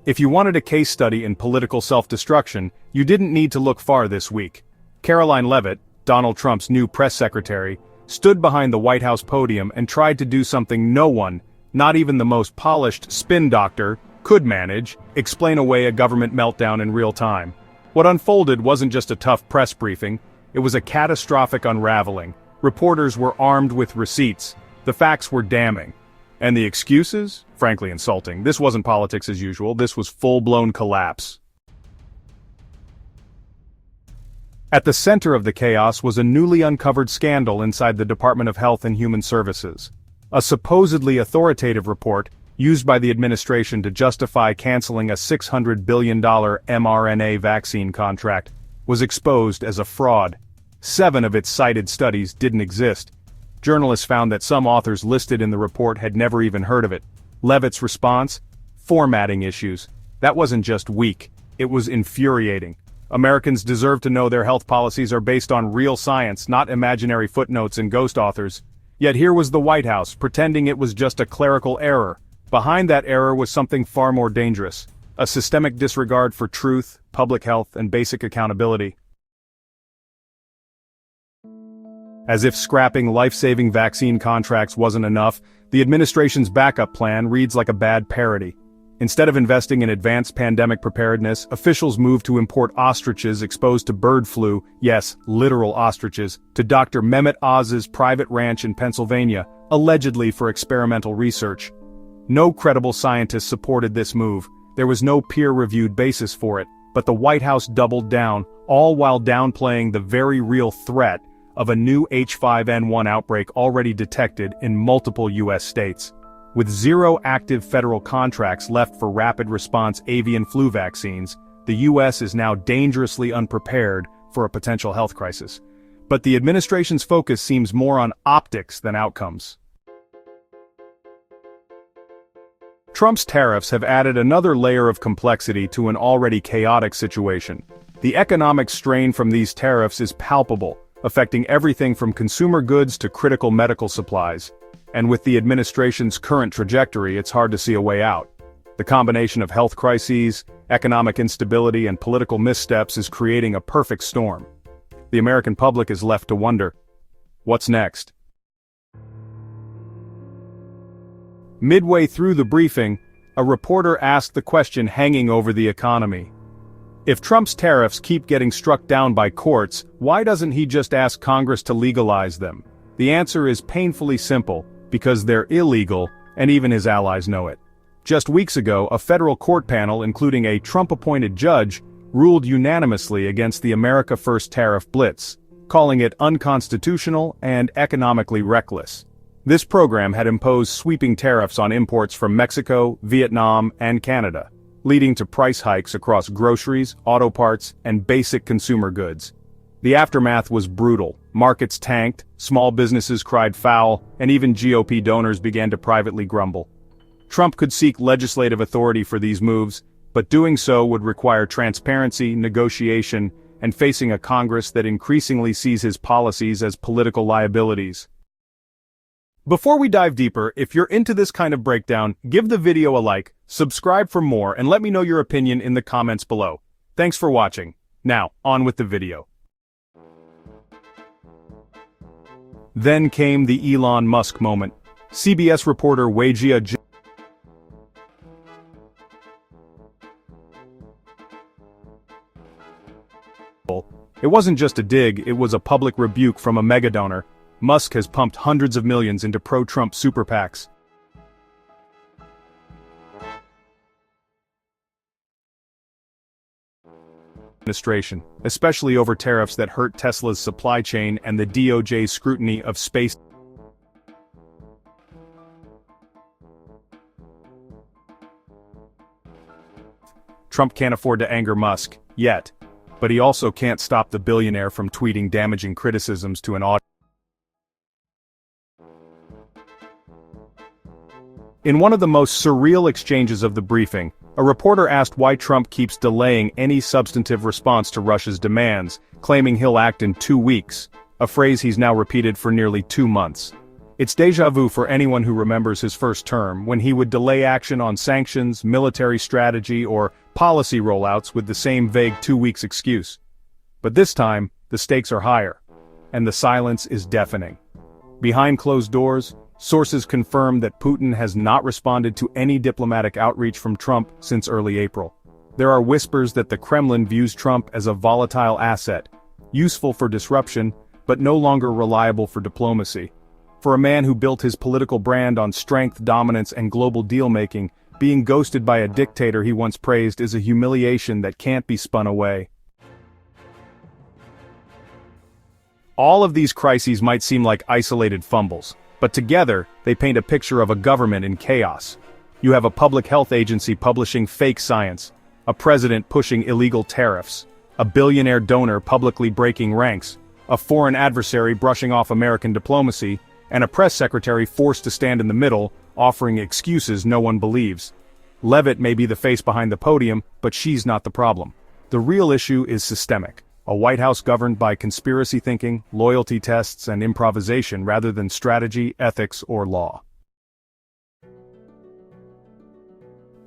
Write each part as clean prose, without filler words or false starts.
If you wanted a case study in political self-destruction, you didn't need to look far this week. Caroline Leavitt, Donald Trump's new press secretary, stood behind the White House podium and tried to do something no one, not even the most polished spin doctor, could manage: explain away a government meltdown in real time. What unfolded wasn't just a tough press briefing, it was a catastrophic unraveling. Reporters were armed with receipts. The facts were damning. And the excuses? Frankly insulting. This wasn't politics as usual, this was full-blown collapse. At the center of the chaos was a newly uncovered scandal inside the Department of Health and Human Services. A supposedly authoritative report, used by the administration to justify canceling a $600 billion mRNA vaccine contract, was exposed as a fraud. 7 of its cited studies didn't exist. Journalists found that some authors listed in the report had never even heard of it. Leavitt's response? Formatting issues. That wasn't just weak, it was infuriating. Americans deserve to know their health policies are based on real science, not imaginary footnotes and ghost authors. Yet here was the White House, pretending it was just a clerical error. Behind that error was something far more dangerous: a systemic disregard for truth, public health, and basic accountability. As if scrapping life-saving vaccine contracts wasn't enough, the administration's backup plan reads like a bad parody. Instead of investing in advanced pandemic preparedness, officials moved to import ostriches exposed to bird flu, yes, literal ostriches, to Dr. Mehmet Oz's private ranch in Pennsylvania, allegedly for experimental research. No credible scientists supported this move. There was no peer-reviewed basis for it, but the White House doubled down, all while downplaying the very real threat of a new H5N1 outbreak already detected in multiple U.S. states. With 0 active federal contracts left for rapid response avian flu vaccines, the U.S. is now dangerously unprepared for a potential health crisis. But the administration's focus seems more on optics than outcomes. Trump's tariffs have added another layer of complexity to an already chaotic situation. The economic strain from these tariffs is palpable, affecting everything from consumer goods to critical medical supplies. And with the administration's current trajectory, it's hard to see a way out. The combination of health crises, economic instability, and political missteps is creating a perfect storm. The American public is left to wonder, what's next? Midway through the briefing, a reporter asked the question hanging over the economy. If Trump's tariffs keep getting struck down by courts, why doesn't he just ask Congress to legalize them? The answer is painfully simple: because they're illegal, and even his allies know it. Just weeks ago, a federal court panel, including a Trump-appointed judge, ruled unanimously against the America First tariff blitz, calling it unconstitutional and economically reckless. This program had imposed sweeping tariffs on imports from Mexico, Vietnam, and Canada, leading to price hikes across groceries, auto parts, and basic consumer goods. The aftermath was brutal. Markets tanked, small businesses cried foul, and even GOP donors began to privately grumble. Trump could seek legislative authority for these moves, but doing so would require transparency, negotiation, and facing a Congress that increasingly sees his policies as political liabilities. Before we dive deeper, if you're into this kind of breakdown, give the video a like, subscribe for more, and let me know your opinion in the comments below. Thanks for watching. Now, on with the video. Then came the Elon Musk moment. CBS reporter Weijia It wasn't just a dig, it was a public rebuke from a megadonor. Musk has pumped hundreds of millions into pro-Trump super PACs. Administration, especially over tariffs that hurt Tesla's supply chain and the DOJ's scrutiny of space. Trump can't afford to anger Musk, yet. But he also can't stop the billionaire from tweeting damaging criticisms to an audience. In one of the most surreal exchanges of the briefing, a reporter asked why Trump keeps delaying any substantive response to Russia's demands, claiming he'll act in 2 weeks, a phrase he's now repeated for nearly 2 months. It's déjà vu for anyone who remembers his first term, when he would delay action on sanctions, military strategy, or policy rollouts with the same vague 2 weeks excuse. But this time, the stakes are higher, and the silence is deafening. Behind closed doors, sources confirm that Putin has not responded to any diplomatic outreach from Trump since early April. There are whispers that the Kremlin views Trump as a volatile asset, useful for disruption, but no longer reliable for diplomacy. For a man who built his political brand on strength, dominance, and global deal-making, being ghosted by a dictator he once praised is a humiliation that can't be spun away. All of these crises might seem like isolated fumbles, but together, they paint a picture of a government in chaos. You have a public health agency publishing fake science, a president pushing illegal tariffs, a billionaire donor publicly breaking ranks, a foreign adversary brushing off American diplomacy, and a press secretary forced to stand in the middle, offering excuses no one believes. Leavitt may be the face behind the podium, but she's not the problem. The real issue is systemic. A White House governed by conspiracy thinking, loyalty tests, and improvisation rather than strategy, ethics, or law.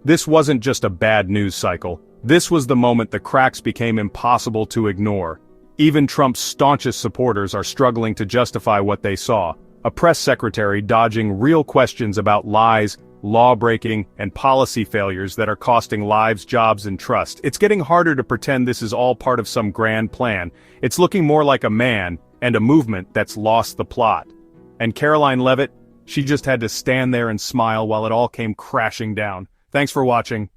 This wasn't just a bad news cycle. This was the moment the cracks became impossible to ignore. Even Trump's staunchest supporters are struggling to justify what they saw. A press secretary dodging real questions about lies, law-breaking, and policy failures that are costing lives, jobs, and trust. It's getting harder to pretend this is all part of some grand plan. It's looking more like a man and a movement that's lost the plot. And Caroline Leavitt, she just had to stand there and smile while it all came crashing down. Thanks for watching.